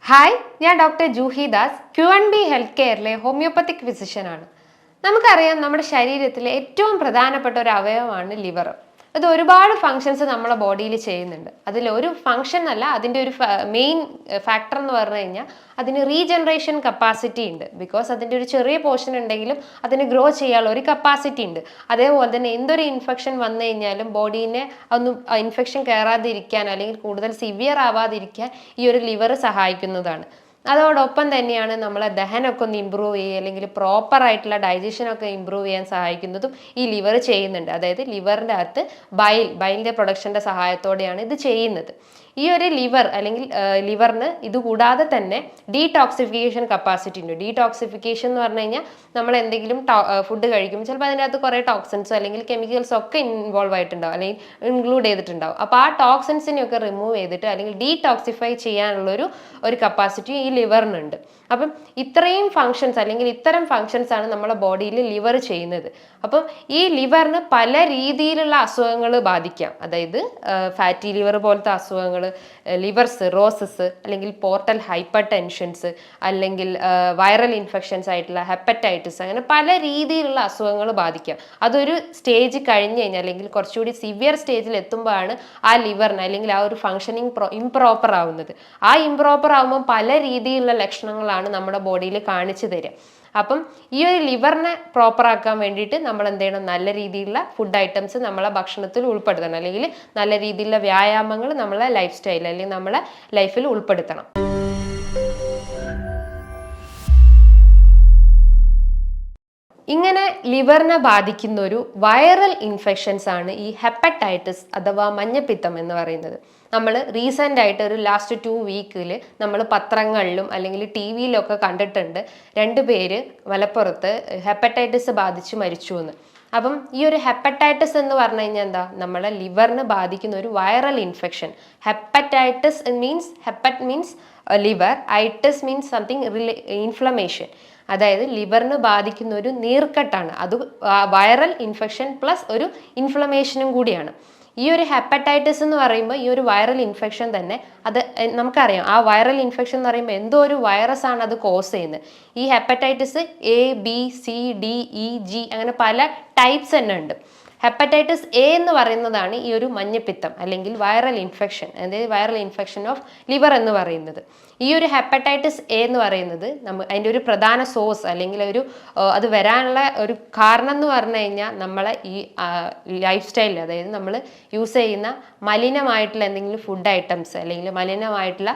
Hi, ഞാൻ doctor Juhi Das, Q&B health കെയറിലെ homeopathic ഫിസിഷ്യനാണ്. നമുക്കറിയാം, നമ്മുടെ ശരീരത്തിലെ ഏറ്റവും പ്രധാനപ്പെട്ട ഒരു അവയവമാണ് ലിവർ. അത് ഒരുപാട് ഫങ്ഷൻസ് നമ്മളെ ബോഡിയിൽ ചെയ്യുന്നുണ്ട്. അതിലൊരു ഫങ്ഷൻ അല്ല, അതിൻ്റെ ഒരു മെയിൻ ഫാക്ടർ എന്ന് പറഞ്ഞു കഴിഞ്ഞാൽ അതിന് റീജനറേഷൻ കപ്പാസിറ്റി ഉണ്ട്. ബിക്കോസ് അതിൻ്റെ ഒരു ചെറിയ പോർഷൻ ഉണ്ടെങ്കിലും അതിന് ഗ്രോ ചെയ്യാനുള്ള ഒരു കപ്പാസിറ്റി ഉണ്ട്. അതേപോലെ തന്നെ എന്തൊരു ഇൻഫെക്ഷൻ വന്നു കഴിഞ്ഞാലും ബോഡീനെ ഒന്നും ഇൻഫെക്ഷൻ കയറാതിരിക്കാൻ അല്ലെങ്കിൽ കൂടുതൽ സിവിയർ ആവാതിരിക്കാൻ ഈ ഒരു ലിവർ സഹായിക്കുന്നതാണ്. അതോടൊപ്പം തന്നെയാണ് നമ്മളെ ദഹനമൊക്കെ ഒന്ന് ഇമ്പ്രൂവ് ചെയ്യുക അല്ലെങ്കിൽ പ്രോപ്പർ ആയിട്ടുള്ള ഡൈജഷനൊക്കെ ഇമ്പ്രൂവ് ചെയ്യാൻ സഹായിക്കുന്നതും ഈ ലിവർ ചെയ്യുന്നുണ്ട്. അതായത് ലിവറിൻ്റെ അകത്ത് ബൈലിൻ്റെ പ്രൊഡക്ഷൻ്റെ സഹായത്തോടെയാണ് ഇത് ചെയ്യുന്നത്. ഈ ഒരു ലിവർ അല്ലെങ്കിൽ ലിവറിന് ഇതുകൂടാതെ തന്നെ ഡീടോക്സിഫിക്കേഷൻ കപ്പാസിറ്റി ഉണ്ട്. ഡീടോക്സിഫിക്കേഷൻ എന്ന് പറഞ്ഞു കഴിഞ്ഞാൽ നമ്മൾ എന്തെങ്കിലും ഫുഡ് കഴിക്കുമ്പോൾ ചിലപ്പോൾ അതിൻ്റെ അകത്ത് കുറേ ടോക്സിൻസോ അല്ലെങ്കിൽ കെമിക്കൽസോ ഒക്കെ ഇൻവോൾവ് ആയിട്ടുണ്ടാവും അല്ലെങ്കിൽ ഇൻക്ലൂഡ് ചെയ്തിട്ടുണ്ടാവും. അപ്പോൾ ആ ടോക്സിൻസിനെയൊക്കെ റിമൂവ് ചെയ്തിട്ട് അല്ലെങ്കിൽ ഡീടോക്സിഫൈ ചെയ്യാനുള്ളൊരു കപ്പാസിറ്റി ഈ ലിവറിനുണ്ട്. അപ്പം ഇത്രയും ഫങ്ഷൻസ് അല്ലെങ്കിൽ ഇത്തരം ഫങ്ഷൻസ് ആണ് നമ്മുടെ ബോഡിയിൽ ലിവർ ചെയ്യുന്നത്. അപ്പം ഈ ലിവറിന് പല രീതിയിലുള്ള അസുഖങ്ങൾ ബാധിക്കാം. അതായത് ഫാറ്റി ലിവർ പോലത്തെ അസുഖങ്ങൾ, ലിവർ സിറോസിസ് അല്ലെങ്കിൽ പോർട്ടൽ ഹൈപ്പർ ടെൻഷൻസ്, അല്ലെങ്കിൽ വൈറൽ ഇൻഫെക്ഷൻസ് ആയിട്ടുള്ള ഹെപ്പറ്റൈറ്റിസ്, അങ്ങനെ പല രീതിയിലുള്ള അസുഖങ്ങൾ ബാധിക്കാം. അതൊരു സ്റ്റേജ് കഴിഞ്ഞ് കഴിഞ്ഞാൽ അല്ലെങ്കിൽ കുറച്ചുകൂടി സിവിയർ സ്റ്റേജിൽ എത്തുമ്പോഴാണ് ആ ലിവറിന് അല്ലെങ്കിൽ ആ ഒരു ഫങ്ഷനിങ് ഇംപ്രോപ്പർ ആവുന്നത്. ആ ഇംപ്രോപ്പർ ആവുമ്പോൾ പല രീതിയിലുള്ള ലക്ഷണങ്ങളാണ് നമ്മുടെ ബോഡിയിൽ കാണിച്ചു തരിക. അപ്പം ഈ ഒരു ലിവറിനെ പ്രോപ്പർ ആക്കാൻ വേണ്ടിയിട്ട് നമ്മൾ എന്ത് ചെയ്യണം? നല്ല രീതിയിലുള്ള ഫുഡ് ഐറ്റംസ് നമ്മളെ ഭക്ഷണത്തിൽ ഉൾപ്പെടുത്തണം, അല്ലെങ്കിൽ നല്ല രീതിയിലുള്ള വ്യായാമങ്ങൾ നമ്മളെ ലൈഫ് സ്റ്റൈൽ അല്ലെങ്കിൽ നമ്മളെ ലൈഫിൽ ഉൾപ്പെടുത്തണം. ഇങ്ങനെ ലിവറിനെ ബാധിക്കുന്ന ഒരു വൈറൽ ഇൻഫെക്ഷൻസ് ആണ് ഈ ഹെപ്പറ്റൈറ്റിസ് അഥവാ മഞ്ഞപ്പിത്തം എന്ന് പറയുന്നത്. നമ്മൾ റീസെൻ്റ് ആയിട്ട് ഒരു ലാസ്റ്റ് 2 വീക്കിൽ നമ്മൾ പത്രങ്ങളിലും അല്ലെങ്കിൽ ടി വിയിലൊക്കെ കണ്ടിട്ടുണ്ട്, 2 പേര് മലപ്പുറത്ത് ഹെപ്പറ്റൈറ്റിസ് ബാധിച്ച് മരിച്ചു എന്ന്. അപ്പം ഈ ഒരു ഹെപ്പറ്റൈറ്റിസ് എന്ന് പറഞ്ഞു കഴിഞ്ഞാൽ എന്താ? നമ്മളെ ലിവറിന് ബാധിക്കുന്ന ഒരു viral infection. Hepatitis means liver, itis means something inflammation. അതായത് ലിവറിന് ബാധിക്കുന്ന ഒരു നീർക്കെട്ടാണ്. അത് വൈറൽ ഇൻഫെക്ഷൻ പ്ലസ് ഒരു ഇൻഫ്ലമേഷനും കൂടിയാണ്. ഈ ഒരു ഹെപ്പറ്റൈറ്റിസ് എന്ന് പറയുമ്പോൾ ഈ ഒരു വൈറൽ ഇൻഫെക്ഷൻ തന്നെ അത് നമുക്കറിയാം. ആ വൈറൽ ഇൻഫെക്ഷൻ എന്ന് പറയുമ്പോൾ എന്തോ ഒരു വൈറസ് ആണ് അത് കോസ് ചെയ്യുന്നത്. ഈ hepatitis A, B, C, D, E, G അങ്ങനെ പല ടൈപ്സ് തന്നെ ഉണ്ട്. ഹെപ്പറ്റൈറ്റിസ് എ എന്ന് പറയുന്നതാണ് ഈ ഒരു മഞ്ഞപ്പിത്തം അല്ലെങ്കിൽ വൈറൽ ഇൻഫെക്ഷൻ, അതായത് വൈറൽ ഇൻഫെക്ഷൻ ഓഫ് ലിവർ എന്ന് പറയുന്നത്. ഈ ഒരു ഹെപ്പറ്റൈറ്റിസ് എ എന്ന് പറയുന്നത് അതിൻ്റെ ഒരു പ്രധാന സോഴ്സ് അല്ലെങ്കിൽ അത് വരാനുള്ള ഒരു കാരണം എന്ന് പറഞ്ഞു കഴിഞ്ഞാൽ നമ്മളെ ഈ ലൈഫ് സ്റ്റൈലിൽ, അതായത് നമ്മൾ യൂസ് ചെയ്യുന്ന മലിനമായിട്ടുള്ള എന്തെങ്കിലും ഫുഡ് ഐറ്റംസ് അല്ലെങ്കിൽ മലിനമായിട്ടുള്ള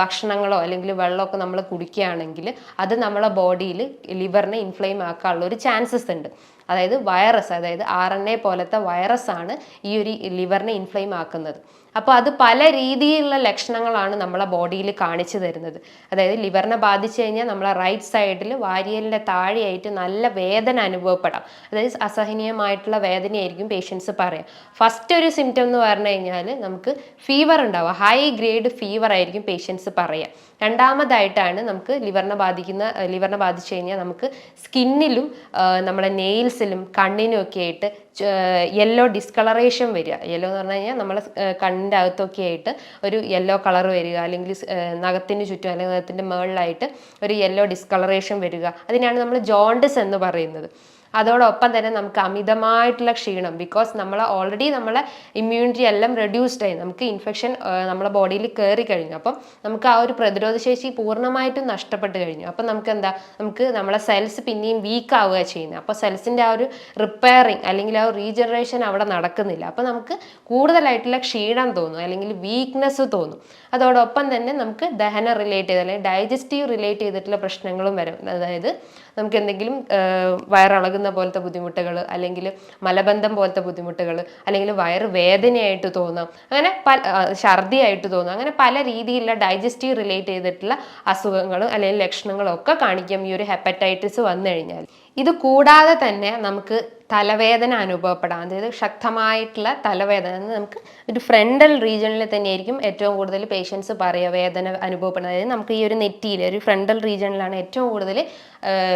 ഭക്ഷണങ്ങളോ അല്ലെങ്കിൽ വെള്ളമൊക്കെ നമ്മൾ കുടിക്കുകയാണെങ്കിൽ അത് നമ്മളെ ബോഡിയിൽ ലിവറിനെ ഇൻഫ്ലെയിം ആക്കാനുള്ള ഒരു ചാൻസസ് ഉണ്ട്. അതായത് വൈറസ്, അതായത് RNA പോലത്തെ വൈറസ് ആണ് ഈ ഒരു ലിവറിനെ ഇൻഫ്ലെയിം ആക്കുന്നത്. അപ്പോൾ അത് പല രീതിയിലുള്ള ലക്ഷണങ്ങളാണ് നമ്മളെ ബോഡിയിൽ കാണിച്ചു തരുന്നത്. അതായത് ലിവറിനെ ബാധിച്ചു കഴിഞ്ഞാൽ നമ്മളെ റൈറ്റ് സൈഡിൽ വാരിയലിൻ്റെ താഴെയായിട്ട് നല്ല വേദന അനുഭവപ്പെടാം. അതായത് അസഹനീയമായിട്ടുള്ള വേദനയായിരിക്കും പേഷ്യൻസ് പറയാം. ഫസ്റ്റ് ഒരു സിംറ്റം എന്ന് പറഞ്ഞു കഴിഞ്ഞാൽ നമുക്ക് ഫീവർ ഉണ്ടാവുക, ഹൈ ഗ്രേഡ് ഫീവർ ആയിരിക്കും പേഷ്യൻസ് പറയുക. രണ്ടാമതായിട്ടാണ് നമുക്ക് ലിവറിനെ ബാധിച്ചു കഴിഞ്ഞാൽ നമുക്ക് സ്കിന്നിലും നമ്മുടെ നെയിൽസിലും കണ്ണിനും ഒക്കെ ആയിട്ട് യെല്ലോ ഡിസ്കളറേഷൻ വരിക. യെല്ലോ എന്ന് പറഞ്ഞു കഴിഞ്ഞാൽ നമ്മളെ കണ്ണിൻ്റെ അകത്തൊക്കെ ആയിട്ട് ഒരു യെല്ലോ കളർ വരിക, അല്ലെങ്കിൽ നഖത്തിന് ചുറ്റും അല്ലെങ്കിൽ നഖത്തിൻ്റെ മുകളിലായിട്ട് ഒരു യെല്ലോ ഡിസ്കളറേഷൻ വരിക. അതിനാണ് നമ്മൾ ജോണ്ടിസ് എന്ന് പറയുന്നത്. അതോടൊപ്പം തന്നെ നമുക്ക് അമിതമായിട്ടുള്ള ക്ഷീണം, ബിക്കോസ് ഓൾറെഡി നമ്മളെ ഇമ്മ്യൂണിറ്റി എല്ലാം റെഡ്യൂസ്ഡ് ആയി, നമുക്ക് ഇൻഫെക്ഷൻ നമ്മളെ ബോഡിയിൽ കയറി കഴിഞ്ഞു. അപ്പം നമുക്ക് ആ ഒരു പ്രതിരോധ ശേഷി പൂർണ്ണമായിട്ടും നഷ്ടപ്പെട്ട് കഴിഞ്ഞു. അപ്പം നമുക്ക് നമ്മളെ സെൽസ് പിന്നെയും വീക്ക് ആവുക ചെയ്യുന്നത്. അപ്പോൾ സെൽസിൻ്റെ ആ ഒരു റിപ്പയറിങ് അല്ലെങ്കിൽ ആ ഒരു റീജനറേഷൻ അവിടെ നടക്കുന്നില്ല. അപ്പോൾ നമുക്ക് കൂടുതലായിട്ടുള്ള ക്ഷീണം തോന്നും അല്ലെങ്കിൽ വീക്ക്നെസ് തോന്നും. അതോടൊപ്പം തന്നെ നമുക്ക് ദഹന റിലേറ്റ് ചെയ്ത് അല്ലെങ്കിൽ ഡൈജസ്റ്റീവ് റിലേറ്റ് ചെയ്തിട്ടുള്ള പ്രശ്നങ്ങളും വരും. അതായത് നമുക്ക് എന്തെങ്കിലും വയറിളകുന്ന പോലത്തെ ബുദ്ധിമുട്ടുകൾ, അല്ലെങ്കിൽ മലബന്ധം പോലത്തെ ബുദ്ധിമുട്ടുകൾ, അല്ലെങ്കിൽ വയറ് വേദനയായിട്ട് തോന്നാം, അങ്ങനെ ഛർദിയായിട്ട് തോന്നാം, അങ്ങനെ പല രീതിയിലുള്ള ഡൈജസ്റ്റീവ് റിലേറ്റ് ചെയ്തിട്ടുള്ള അസുഖങ്ങളും അല്ലെങ്കിൽ ലക്ഷണങ്ങളും ഒക്കെ കാണിക്കാം ഈ ഒരു ഹെപ്പറ്റൈറ്റിസ് വന്നു കഴിഞ്ഞാൽ. ഇത് കൂടാതെ തന്നെ നമുക്ക് തലവേദന അനുഭവപ്പെടാം. അതായത് ശക്തമായിട്ടുള്ള തലവേദന നമുക്ക് ഒരു ഫ്രണ്ടൽ റീജിയണിൽ തന്നെയായിരിക്കും ഏറ്റവും കൂടുതൽ പേഷ്യൻസ് പറയുക വേദന അനുഭവപ്പെടുന്നത്. അതായത് നമുക്ക് ഈ ഒരു നെറ്റിയിൽ ഒരു ഫ്രണ്ടൽ റീജിയണിലാണ് ഏറ്റവും കൂടുതൽ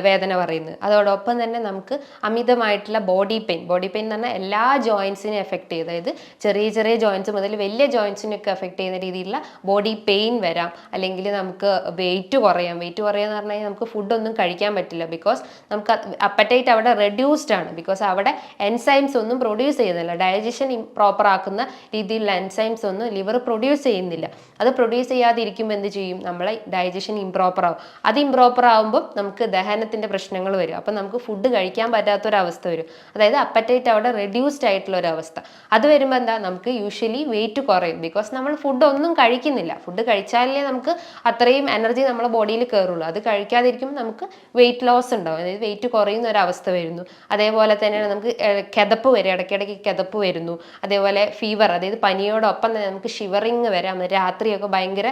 വേദന പറയുന്നത്. അതോടൊപ്പം തന്നെ നമുക്ക് അമിതമായിട്ടുള്ള ബോഡി പെയിൻ എന്ന് പറഞ്ഞാൽ എല്ലാ ജോയിൻസിനെയും എഫക്ട് ചെയ്യും. അതായത് ചെറിയ ചെറിയ ജോയിൻസ് മുതൽ വലിയ ജോയിൻസിനൊക്കെ എഫക്ട് ചെയ്യുന്ന രീതിയിലുള്ള ബോഡി പെയിൻ വരാം. അല്ലെങ്കിൽ നമുക്ക് വെയിറ്റ് കുറയാം എന്ന് പറഞ്ഞു കഴിഞ്ഞാൽ നമുക്ക് ഫുഡൊന്നും കഴിക്കാൻ പറ്റില്ല. ബിക്കോസ് നമുക്ക് അപ്പറ്റൈറ്റ് അവിടെ റെഡ്യൂസ്ഡ് ആണ്. ബിക്കോസ് അവിടെ എൻസൈംസ് ഒന്നും പ്രൊഡ്യൂസ് ചെയ്യുന്നില്ല. ഡൈജഷൻ പ്രോപ്പർ ആക്കുന്ന രീതിയിലുള്ള എൻസൈംസ് ഒന്നും ലിവർ പ്രൊഡ്യൂസ് ചെയ്യുന്നില്ല. അത് പ്രൊഡ്യൂസ് ചെയ്യാതിരിക്കുമ്പോൾ എന്ത് ചെയ്യും? നമ്മളെ ഡൈജഷൻ ഇംപ്രോപ്പർ ആവും. അത് ഇംപ്രോപ്പർ ആകുമ്പോൾ നമുക്ക് ദഹനത്തിന്റെ പ്രശ്നങ്ങൾ വരും. അപ്പം നമുക്ക് ഫുഡ് കഴിക്കാൻ പറ്റാത്തൊരവസ്ഥ വരും. അതായത് അപ്പറ്റൈറ്റ് അവിടെ റെഡ്യൂസ്ഡ് ആയിട്ടുള്ള ഒരു അവസ്ഥ. അത് വരുമ്പോൾ എന്താ, നമുക്ക് യൂഷ്വലി വെയിറ്റ് കുറയും. ബിക്കോസ് നമ്മൾ ഫുഡ് ഒന്നും കഴിക്കുന്നില്ല. ഫുഡ് കഴിച്ചാലേ നമുക്ക് അത്രയും എനർജി നമ്മുടെ ബോഡിയിൽ കയറുള്ളൂ. അത് കഴിക്കാതിരിക്കുമ്പോൾ നമുക്ക് വെയിറ്റ് ലോസ് ഉണ്ടാവും. അതായത് വെയിറ്റ് കുറയുന്ന ഒരു അവസ്ഥ വരുന്നു. അതേപോലെ തന്നെയാണ് നമുക്ക് കിതപ്പ് വരും, ഇടയ്ക്കിടയ്ക്ക് കിതപ്പ് വരുന്നു. അതേപോലെ ഫീവർ, അതായത് പനിയോടൊപ്പം തന്നെ നമുക്ക് ഷിവറിങ് വരാം. രാത്രിയൊക്കെ ഭയങ്കര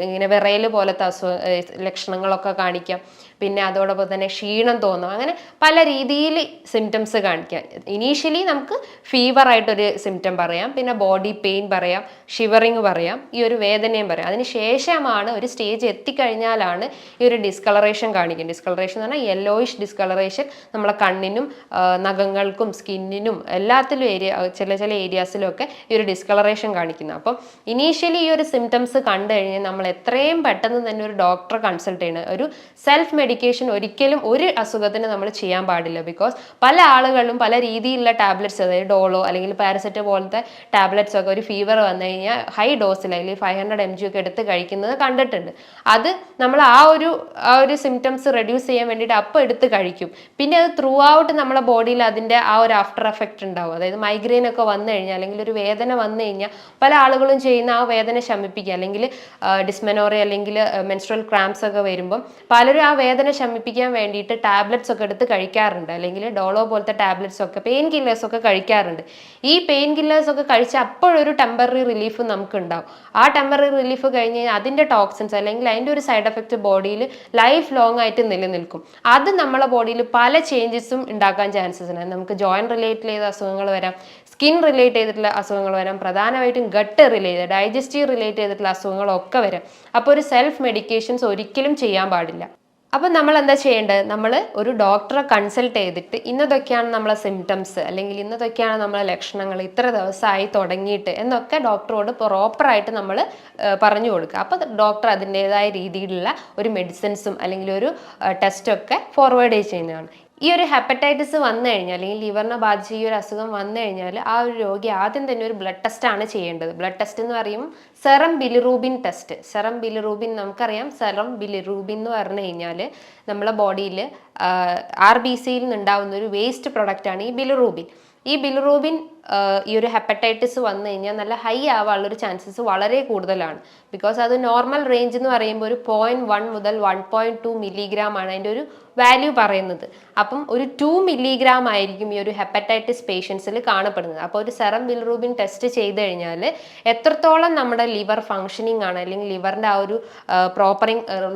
ഇങ്ങനെ വിറയൽ പോലത്തെ ലക്ഷണങ്ങളൊക്കെ കാണിക്കാം. പിന്നെ അതോടൊപ്പം തന്നെ ക്ഷീണം തോന്നും. അങ്ങനെ പല രീതിയിൽ സിംറ്റംസ് കാണിക്കാം. ഇനീഷ്യലി നമുക്ക് ഫീവർ ആയിട്ടൊരു സിംറ്റം പറയാം, പിന്നെ ബോഡി പെയിൻ പറയാം, ഷിവറിങ് പറയാം, ഈ ഒരു വേദനയും പറയാം. അതിന് ശേഷമാണ് ഒരു സ്റ്റേജ് എത്തിക്കഴിഞ്ഞാലാണ് ഈ ഒരു ഡിസ്കളറേഷൻ കാണിക്കുന്നത്. ഡിസ്കളറേഷൻ എന്ന് പറഞ്ഞാൽ യെല്ലോയിഷ് ഡിസ്കളറേഷൻ നമ്മളെ കണ്ണിനും നഖങ്ങൾക്കും സ്കിന്നിനും എല്ലാത്തിലും ചില ഏരിയാസിലും ഒക്കെ ഈ ഒരു ഡിസ്കളറേഷൻ കാണിക്കുന്നത്. അപ്പം ഇനീഷ്യലി ഈ ഒരു സിംറ്റംസ് കണ്ടു കഴിഞ്ഞാൽ നമ്മൾ എത്രയും പെട്ടെന്ന് തന്നെ ഒരു ഡോക്ടറെ കൺസൾട്ട് ചെയ്യണം. ഒരു സെൽഫ് മെഡിക്കേഷൻ ഒരിക്കലും ഒരു അസുഖത്തിന് നമ്മൾ ചെയ്യാൻ പാടില്ല. ബിക്കോസ് പല ആളുകളും പല രീതിയിലുള്ള ടാബ്ലറ്റ്സ്, അതായത് ഡോളോ അല്ലെങ്കിൽ പാരസെറ്റമോൾ പോലത്തെ ടാബ്ലറ്റ്സ് ഒക്കെ ഒരു ഫീവർ വന്നു കഴിഞ്ഞാൽ ഹൈ ഡോസിൽ അല്ലെങ്കിൽ 500 mg ഒക്കെ എടുത്ത് കഴിക്കുന്നത് കണ്ടിട്ടുണ്ട്. അത് നമ്മൾ ആ ഒരു സിംറ്റംസ് റെഡ്യൂസ് ചെയ്യാൻ വേണ്ടിയിട്ട് അപ്പോൾ എടുത്ത് കഴിക്കും. പിന്നെ അത് ത്രൂ ഔട്ട് നമ്മളെ ബോഡിയിൽ അതിൻ്റെ ആ ഒരു ആഫ്റ്റർ എഫക്റ്റ് ഉണ്ടാവും. അതായത് മൈഗ്രെയിൻ ഒക്കെ വന്നു കഴിഞ്ഞാൽ അല്ലെങ്കിൽ ഒരു വേദന വന്നു കഴിഞ്ഞാൽ പല ആളുകളും ചെയ്യുന്ന ആ വേദന ശമിപ്പിക്കുക, അല്ലെങ്കിൽ ഡിസ്മെനോറിയ അല്ലെങ്കിൽ മെൻസ്ട്രൽ ക്രാംസ് ഒക്കെ വരുമ്പം പലരും ആ വേദന ശമിപ്പിക്കാൻ വേണ്ടിയിട്ട് ടാബ്ലറ്റ്സ് ഒക്കെ എടുത്ത് കഴിക്കാറുണ്ട്. അല്ലെങ്കിൽ ഡോളോ പോലത്തെ ടാബ്ലറ്റ്സ് ഒക്കെ പെയിൻ കില്ലേഴ്സ് ഒക്കെ കഴിക്കാറുണ്ട്. ഈ പെയിൻ കില്ലേഴ്സ് ഒക്കെ കഴിച്ച് അപ്പോഴൊരു ടെമ്പററി റിലീഫ് നമുക്ക് ഉണ്ടാവും. ആ ടെമ്പററി റിലീഫ് കഴിഞ്ഞ് കഴിഞ്ഞാൽ അതിൻ്റെ ടോക്സിൻസ് അല്ലെങ്കിൽ അതിൻ്റെ ഒരു സൈഡ് എഫക്റ്റ് ബോഡിയിൽ ലൈഫ് ലോങ് ആയിട്ട് നിലനിൽക്കും. അത് നമ്മളെ ബോഡിയിൽ പല ചേഞ്ചസും ഉണ്ടാക്കാൻ ചാൻസസ് ഉണ്ട്. നമുക്ക് ജോയിന്റ് റിലേറ്റ് ചെയ്ത അസുഖങ്ങൾ വരാം, സ്കിൻ റിലേറ്റ് ചെയ്തിട്ടുള്ള അസുഖങ്ങൾ വരാം, പ്രധാനമായിട്ടും ഗട്ട് റിലേറ്റ് ഡൈജസ്റ്റീവ് റിലേറ്റ് ചെയ്തിട്ടുള്ള അസുഖങ്ങളൊക്കെ വരാം. അപ്പോൾ ഒരു സെൽഫ് മെഡിക്കേഷൻസ് ഒരിക്കലും ചെയ്യാൻ പാടില്ല. അപ്പം നമ്മൾ എന്താ ചെയ്യേണ്ടത്? നമ്മൾ ഒരു ഡോക്ടറെ കൺസൾട്ട് ചെയ്തിട്ട് ഇന്നതൊക്കെയാണ് നമ്മളെ സിംറ്റംസ് അല്ലെങ്കിൽ ഇന്നതൊക്കെയാണ് നമ്മളെ ലക്ഷണങ്ങൾ, ഇത്ര ദിവസമായി തുടങ്ങിയിട്ട് എന്നൊക്കെ ഡോക്ടറോട് പ്രോപ്പറായിട്ട് നമ്മൾ പറഞ്ഞു കൊടുക്കുക. അപ്പോൾ ഡോക്ടർ അതിൻ്റെതായ രീതിയിലുള്ള ഒരു മെഡിസിൻസും അല്ലെങ്കിൽ ഒരു ടെസ്റ്റൊക്കെ ഫോർവേഡ് ചെയ്യുന്നതാണ്. ഈ ഒരു ഹെപ്പറ്റൈറ്റിസ് വന്നു കഴിഞ്ഞാൽ അല്ലെങ്കിൽ ലിവറിനെ ബാധിച്ച ഈ ഒരു അസുഖം വന്നു കഴിഞ്ഞാൽ ആ ഒരു രോഗി ആദ്യം തന്നെ ഒരു ബ്ലഡ് ടെസ്റ്റ് ആണ് ചെയ്യേണ്ടത്. ബ്ലഡ് ടെസ്റ്റ് എന്ന് പറയുമ്പോൾ serum bilirubin test. Serum bilirubin നമുക്കറിയാം. സെറം ബിലിറൂബിൻ എന്ന് പറഞ്ഞു കഴിഞ്ഞാൽ നമ്മളെ ബോഡിയിൽ RBCയിൽ നിന്നുണ്ടാവുന്ന ഒരു വേസ്റ്റ് പ്രൊഡക്റ്റാണ് ഈ ബിലിറൂബിൻ. ഈ ബിലിറൂബിൻ ഈ ഒരു ഹെപ്പറ്റൈറ്റിസ് വന്നു കഴിഞ്ഞാൽ നല്ല ഹൈ ആവാനുള്ളൊരു ചാൻസസ് വളരെ കൂടുതലാണ്. ബിക്കോസ് അത് നോർമൽ റേഞ്ച് എന്ന് പറയുമ്പോൾ ഒരു 0.1 മുതൽ 1.2 മില്ലിഗ്രാം ആണ് അതിൻ്റെ ഒരു വാല്യൂ പറയുന്നത്. അപ്പം ഒരു 2 മില്ലിഗ്രാം ആയിരിക്കും ഈ ഒരു ഹെപ്പറ്റൈറ്റിസ് പേഷ്യൻസിൽ കാണപ്പെടുന്നത്. അപ്പോൾ ഒരു സെറം ബിലിറൂബിൻ ടെസ്റ്റ് ചെയ്ത് കഴിഞ്ഞാൽ എത്രത്തോളം നമ്മുടെ ലിവർ ഫങ്ഷനിങ് ആണ് അല്ലെങ്കിൽ ലിവറിൻ്റെ ആ ഒരു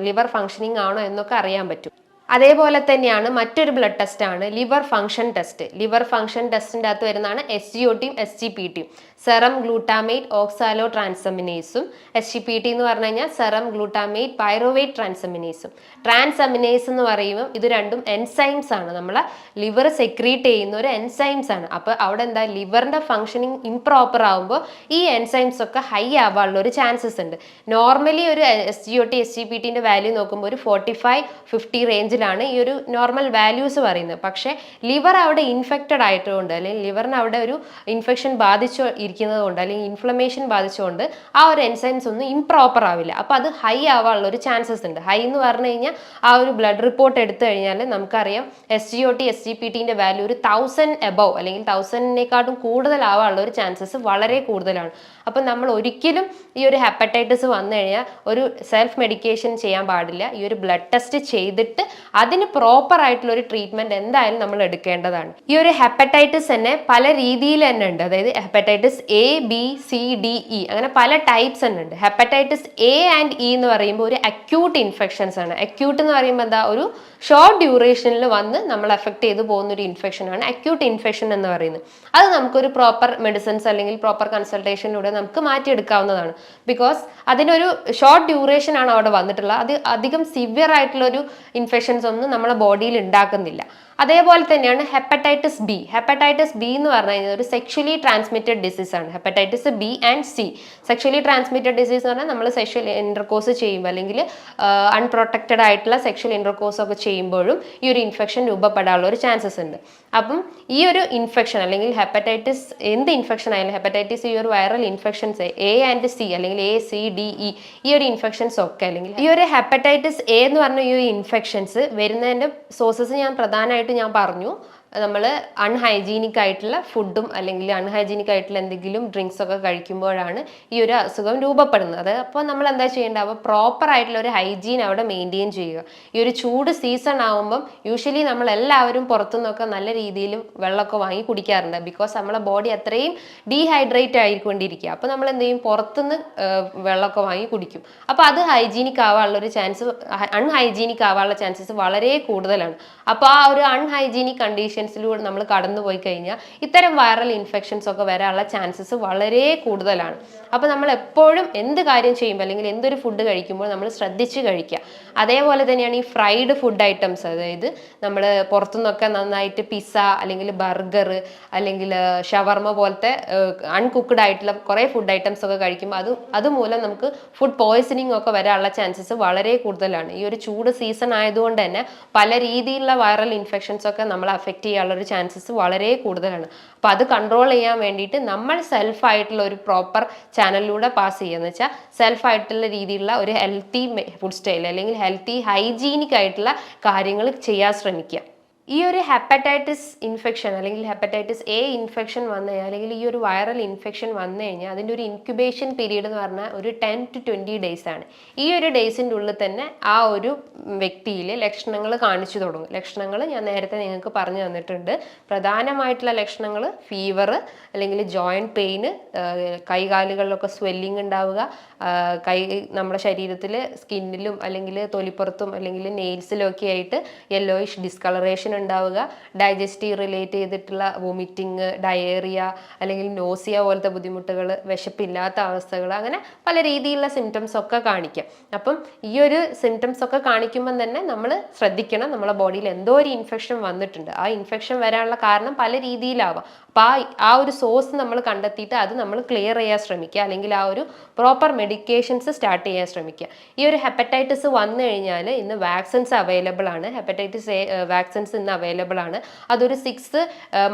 ലിവർ ഫങ്ഷനിങ് ആണോ എന്നൊക്കെ അറിയാൻ പറ്റും. അതേപോലെ തന്നെയാണ് മറ്റൊരു ബ്ലഡ് ടെസ്റ്റാണ് liver function test. Liver function ടെസ്റ്റിൻ്റെ അകത്ത് വരുന്നതാണ് SGOTയും SGPTയും. സെറം ഗ്ലൂട്ടാമേറ്റ് ഓക്സാലോ ട്രാൻസമിനേസും SGPT എന്ന് പറഞ്ഞു കഴിഞ്ഞാൽ സെറം ഗ്ലൂട്ടാമേറ്റ് പൈറുവേറ്റ് ട്രാൻസമിനേസും. ട്രാൻസമിനേസ് എന്ന് പറയുമ്പോൾ ഇത് രണ്ടും എൻസൈംസ് ആണ്. നമ്മളെ ലിവർ സെക്രീറ്റ് ചെയ്യുന്ന ഒരു എൻസൈംസ് ആണ്. അപ്പോൾ അവിടെ എന്താ, ലിവറിൻ്റെ ഫങ്ഷനിങ് ഇംപ്രോപ്പർ ആകുമ്പോൾ ഈ എൻസൈംസ് ഒക്കെ ഹൈ ആവാനുള്ള ഒരു ചാൻസസ് ഉണ്ട്. നോർമലി ഒരു SGOT SGPTൻ്റെ വാല്യൂ നോക്കുമ്പോൾ ഒരു 45-50 റേഞ്ചിലാണ് ഈ ഒരു നോർമൽ വാല്യൂസ് പറയുന്നത്. പക്ഷേ ലിവർ അവിടെ ഇൻഫെക്റ്റഡ് ആയതുകൊണ്ട് അല്ലെങ്കിൽ ലിവറിന് അവിടെ ഒരു ഇൻഫെക്ഷൻ ബാധിച്ചു ഇരിക്കുന്നത് കൊണ്ട് അല്ലെങ്കിൽ ഇൻഫ്ലമേഷൻ ബാധിച്ചുകൊണ്ട് ആ ഒരു എൻസൈംസ് ഒന്നും ഇംപ്രോപ്പർ ആവില്ല. അപ്പോൾ അത് ഹൈ ആവാനുള്ള ഒരു ചാൻസസ് ഉണ്ട്. ഹൈ എന്ന് പറഞ്ഞു കഴിഞ്ഞാൽ ആ ഒരു ബ്ലഡ് റിപ്പോർട്ട് എടുത്തു കഴിഞ്ഞാൽ നമുക്കറിയാം SGOT SGPTൻ്റെ വാല്യൂ ഒരു 1000 എബവ് അല്ലെങ്കിൽ 1000-നേക്കാട്ടും കൂടുതലാവാനുള്ള ഒരു ചാൻസസ് വളരെ കൂടുതലാണ്. അപ്പം നമ്മൾ ഒരിക്കലും ഈ ഒരു ഹെപ്പറ്റൈറ്റിസ് വന്നു കഴിഞ്ഞാൽ ഒരു സെൽഫ് മെഡിക്കേഷൻ ചെയ്യാൻ പാടില്ല. ഈ ഒരു ബ്ലഡ് ടെസ്റ്റ് ചെയ്തിട്ട് അതിന് പ്രോപ്പർ ആയിട്ടുള്ള ഒരു ട്രീറ്റ്മെന്റ് എന്തായാലും നമ്മൾ എടുക്കേണ്ടതാണ്. ഈ ഒരു ഹെപ്പറ്റൈറ്റിസ് തന്നെ പല രീതിയിൽ തന്നെ ഉണ്ട്. അതായത് hepatitis A, B, C, D, E അങ്ങനെ പല ടൈപ്സ് തന്നെ ഉണ്ട്. ഹെപ്പറ്റൈറ്റിസ് A and E എന്ന് പറയുമ്പോൾ ഒരു അക്യൂട്ട് ഇൻഫെക്ഷൻസ് ആണ്. അക്യൂട്ട് എന്ന് പറയുമ്പോൾ എന്താ, ഒരു ഷോർട്ട് ഡ്യൂറേഷനിൽ വന്ന് നമ്മൾ എഫക്ട് ചെയ്ത് പോകുന്ന ഒരു ഇൻഫെക്ഷൻ ആണ് അക്യൂട്ട് ഇൻഫെക്ഷൻ എന്ന് പറയുന്നത്. അത് നമുക്കൊരു പ്രോപ്പർ മെഡിസിൻസ് അല്ലെങ്കിൽ പ്രോപ്പർ കൺസൾട്ടേഷനിലൂടെ നമുക്ക് മാറ്റിയെടുക്കാവുന്നതാണ്. ബിക്കോസ് അതിനൊരു ഷോർട്ട് ഡ്യൂറേഷൻ ആണ് അവിടെ വന്നിട്ടുള്ളത്. അത് അധികം സിവിയർ ആയിട്ടുള്ള ഒരു ഇൻഫെക്ഷൻസ് ഒന്നും നമ്മുടെ ബോഡിയിൽ ഉണ്ടാക്കുന്നില്ല. അതേപോലെ തന്നെയാണ് ഹെപ്പറ്റൈറ്റിസ് ബി. ഹെപ്പറ്റൈറ്റിസ് ബി എന്ന് പറഞ്ഞു കഴിഞ്ഞാൽ ഒരു സെക്ഷലി ട്രാൻസ്മിറ്റഡ് ഡിസീസ് ആണ്. Hepatitis B and C. Sexually transmitted disease എന്ന് പറഞ്ഞാൽ നമ്മൾ സെക്ഷൽ ഇന്റർകോഴ്സ് ചെയ്യുമ്പോൾ അല്ലെങ്കിൽ അൺപ്രൊട്ടക്റ്റഡ് ആയിട്ടുള്ള സെക്ഷൽ ഇന്റർകോഴ്സ് ഒക്കെ ചെയ്യുമ്പോഴും ഈ ഒരു ഇൻഫെക്ഷൻ രൂപപ്പെടാനുള്ള ഒരു ചാൻസസ് ഉണ്ട്. അപ്പം ഈ ഒരു ഇൻഫെക്ഷൻ അല്ലെങ്കിൽ ഹെപ്പറ്റൈറ്റിസ് എന്ത് ഇൻഫെക്ഷൻ ആയാലും ഹെപ്പറ്റൈറ്റിസ് ഈ ഒരു വൈറൽ ഇൻഫെക്ഷൻസ് A&C അല്ലെങ്കിൽ A, C, D, E ഈ ഒരു ഇൻഫെക്ഷൻസ് ഒക്കെ അല്ലെങ്കിൽ ഈ ഒരു ഹെപ്പറ്റൈറ്റിസ് A എന്ന് പറഞ്ഞ ഈ ഒരു ഇൻഫെക്ഷൻസ് വരുന്നതിൻ്റെ സോഴ്സസ് ഞാൻ പ്രധാനമായിട്ട് ഞാൻ പറഞ്ഞു. നമ്മൾ അൺഹൈജീനിക് ആയിട്ടുള്ള ഫുഡും അല്ലെങ്കിൽ അൺഹൈജീനിക് ആയിട്ടുള്ള എന്തെങ്കിലും ഡ്രിങ്ക്സ് ഒക്കെ കഴിക്കുമ്പോഴാണ് ഈ ഒരു അസുഖം രൂപപ്പെടുന്നത്. അപ്പോൾ നമ്മൾ എന്താ ചെയ്യേണ്ടത്, അപ്പോൾ പ്രോപ്പർ ആയിട്ടുള്ള ഒരു ഹൈജീൻ അവിടെ മെയിൻറ്റെയിൻ ചെയ്യുക. ഈ ഒരു ചൂട് സീസൺ ആകുമ്പം യൂഷ്വലി നമ്മൾ എല്ലാവരും പുറത്തുനിന്നൊക്കെ നല്ല രീതിയിൽ വെള്ളമൊക്കെ വാങ്ങി കുടിക്കാറുണ്ട്. ബിക്കോസ് നമ്മളെ ബോഡി അത്രയും ഡീഹൈഡ്രേറ്റ് ആയിക്കൊണ്ടിരിക്കുക. അപ്പോൾ നമ്മൾ എന്ത് ചെയ്യും, പുറത്തുനിന്ന് വെള്ളമൊക്കെ വാങ്ങി കുടിക്കും. അപ്പോൾ അത് ഹൈജീനിക് ആവാനുള്ള ഒരു ചാൻസ്, അൺഹൈജീനിക് ആവാനുള്ള ചാൻസസ് വളരെ കൂടുതലാണ്. അപ്പോൾ ആ ഒരു അൺഹൈജീനിക് കണ്ടീഷൻസിലൂടെ നമ്മൾ കടന്നു പോയി കഴിഞ്ഞാൽ ഇത്തരം വൈറൽ ഇൻഫെക്ഷൻസ് ഒക്കെ വരാനുള്ള ചാൻസസ് വളരെ കൂടുതലാണ്. അപ്പോൾ നമ്മൾ എപ്പോഴും എന്ത് കാര്യം ചെയ്യുമ്പോൾ അല്ലെങ്കിൽ എന്തൊരു ഫുഡ് കഴിക്കുമ്പോൾ നമ്മൾ ശ്രദ്ധിച്ച് കഴിക്കുക. അതേപോലെ തന്നെയാണ് ഈ ഫ്രൈഡ് ഫുഡ് ഐറ്റംസ്. അതായത് നമ്മൾ പുറത്തുനിന്നൊക്കെ നന്നായിട്ട് പിസ്സ അല്ലെങ്കിൽ ബർഗർ അല്ലെങ്കിൽ ഷവർമ പോലത്തെ അൺകുക്ക്ഡ് ആയിട്ടുള്ള കുറേ ഫുഡ് ഐറ്റംസ് ഒക്കെ കഴിക്കുമ്പോൾ അതുമൂലം നമുക്ക് ഫുഡ് പോയ്സണിങ് ഒക്കെ വരാനുള്ള ചാൻസസ് വളരെ കൂടുതലാണ്. ഈ ഒരു ചൂട് സീസൺ ആയതുകൊണ്ട് തന്നെ പല രീതിയിലുള്ള വൈറൽ ഇൻഫെക്ഷൻസ് ഒക്കെ നമ്മളെ അഫക്റ്റ് ചെയ്യാനുള്ള ഒരു ചാൻസസ് വളരെ കൂടുതലാണ്. അപ്പോൾ അത് കൺട്രോൾ ചെയ്യാൻ വേണ്ടിയിട്ട് നമ്മൾ സെൽഫായിട്ടുള്ള ഒരു പ്രോപ്പർ ചാനലിലൂടെ പാസ് ചെയ്യുക എന്ന് വെച്ചാൽ സെൽഫായിട്ടുള്ള രീതിയിലുള്ള ഒരു ഹെൽത്തി ഫുഡ് സ്റ്റൈൽ അല്ലെങ്കിൽ ഹെൽത്തി ഹൈജീനിക് ആയിട്ടുള്ള കാര്യങ്ങൾ ചെയ്യാൻ ശ്രമിക്കുക. ഈ ഒരു ഹെപ്പറ്റൈറ്റിസ് ഇൻഫെക്ഷൻ അല്ലെങ്കിൽ ഹെപ്പറ്റൈറ്റിസ് A ഇൻഫെക്ഷൻ വന്നു കഴിഞ്ഞാൽ അല്ലെങ്കിൽ ഈ ഒരു വൈറൽ ഇൻഫെക്ഷൻ വന്നു കഴിഞ്ഞാൽ അതിൻ്റെ ഒരു ഇൻക്യുബേഷൻ പീരീഡ് എന്ന് പറഞ്ഞാൽ ഒരു 10 to 20 days ആണ്. ഈ ഒരു ഡേയ്സിൻ്റെ ഉള്ളിൽ തന്നെ ആ ഒരു വ്യക്തിയിൽ ലക്ഷണങ്ങൾ കാണിച്ചു തുടങ്ങും. ലക്ഷണങ്ങൾ ഞാൻ നേരത്തെ നിങ്ങൾക്ക് പറഞ്ഞു തന്നിട്ടുണ്ട്. പ്രധാനമായിട്ടുള്ള ലക്ഷണങ്ങൾ ഫീവർ അല്ലെങ്കിൽ ജോയിൻറ്റ് പെയിന്, കൈകാലുകളിലൊക്കെ സ്വെല്ലിങ് ഉണ്ടാവുക, നമ്മുടെ ശരീരത്തിൽ സ്കിന്നിലും അല്ലെങ്കിൽ തൊലിപ്പുറത്തും അല്ലെങ്കിൽ നെയിൽസിലും ഒക്കെ ആയിട്ട് യെല്ലോയിഷ് ഡിസ്കളറേഷൻ ഉണ്ടാവുക, ഡൈജസ്റ്റീവ് റിലേറ്റ് ചെയ്തിട്ടുള്ള വൊമിറ്റിങ്, ഡയേറിയ അല്ലെങ്കിൽ നോസിയ പോലത്തെ ബുദ്ധിമുട്ടുകൾ, വിശപ്പില്ലാത്ത അവസ്ഥകൾ, അങ്ങനെ പല രീതിയിലുള്ള സിംറ്റംസ് ഒക്കെ കാണിക്കാം. അപ്പം ഈ ഒരു സിംറ്റംസ് ഒക്കെ കാണിക്കുമ്പം തന്നെ നമ്മൾ ശ്രദ്ധിക്കണം, നമ്മളെ ബോഡിയിൽ എന്തോ ഒരു ഇൻഫെക്ഷൻ വന്നിട്ടുണ്ട്. ആ ഇൻഫെക്ഷൻ വരാനുള്ള കാരണം പല രീതിയിലാവാം. അപ്പോൾ ആ ഒരു സോഴ്സ് നമ്മൾ കണ്ടെത്തിയിട്ട് അത് നമ്മൾ ക്ലിയർ ചെയ്യാൻ ശ്രമിക്കുക, അല്ലെങ്കിൽ ആ ഒരു പ്രോപ്പർ മെഡിക്കേഷൻസ് സ്റ്റാർട്ട് ചെയ്യാൻ ശ്രമിക്കുക. ഈ ഒരു ഹെപ്പറ്റൈറ്റിസ് വന്നു കഴിഞ്ഞാൽ ഇന്ന് വാക്സിൻസ് അവൈലബിൾ ആണ്. ഹെപ്പറ്റൈറ്റിസ് A വാക്സിൻസ് ഇന്ന് അവൈലബിൾ ആണ്. അതൊരു 6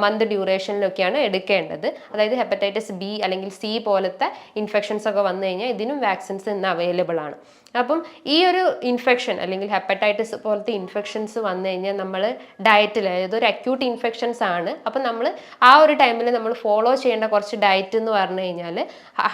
month ഡ്യൂറേഷനിലൊക്കെയാണ് എടുക്കേണ്ടത്. അതായത് ഹെപ്പറ്റൈറ്റിസ് B അല്ലെങ്കിൽ C പോലത്തെ ഇൻഫെക്ഷൻസ് ഒക്കെ വന്നു കഴിഞ്ഞാൽ ഇതിനും വാക്സിൻസ് ഇന്ന് അവൈലബിൾ ആണ്. അപ്പം ഈ ഒരു ഇൻഫെക്ഷൻ അല്ലെങ്കിൽ ഹെപ്പറ്റൈറ്റിസ് പോലത്തെ ഇൻഫെക്ഷൻസ് വന്നു കഴിഞ്ഞാൽ നമ്മൾ ഡയറ്റിൽ, അതായത് ഒരു അക്യൂട്ട് ഇൻഫെക്ഷൻസ് ആണ്, അപ്പം നമ്മൾ ആ ഒരു ടൈമിൽ നമ്മൾ ഫോളോ ചെയ്യേണ്ട കുറച്ച് ഡയറ്റ് എന്ന് പറഞ്ഞു കഴിഞ്ഞാൽ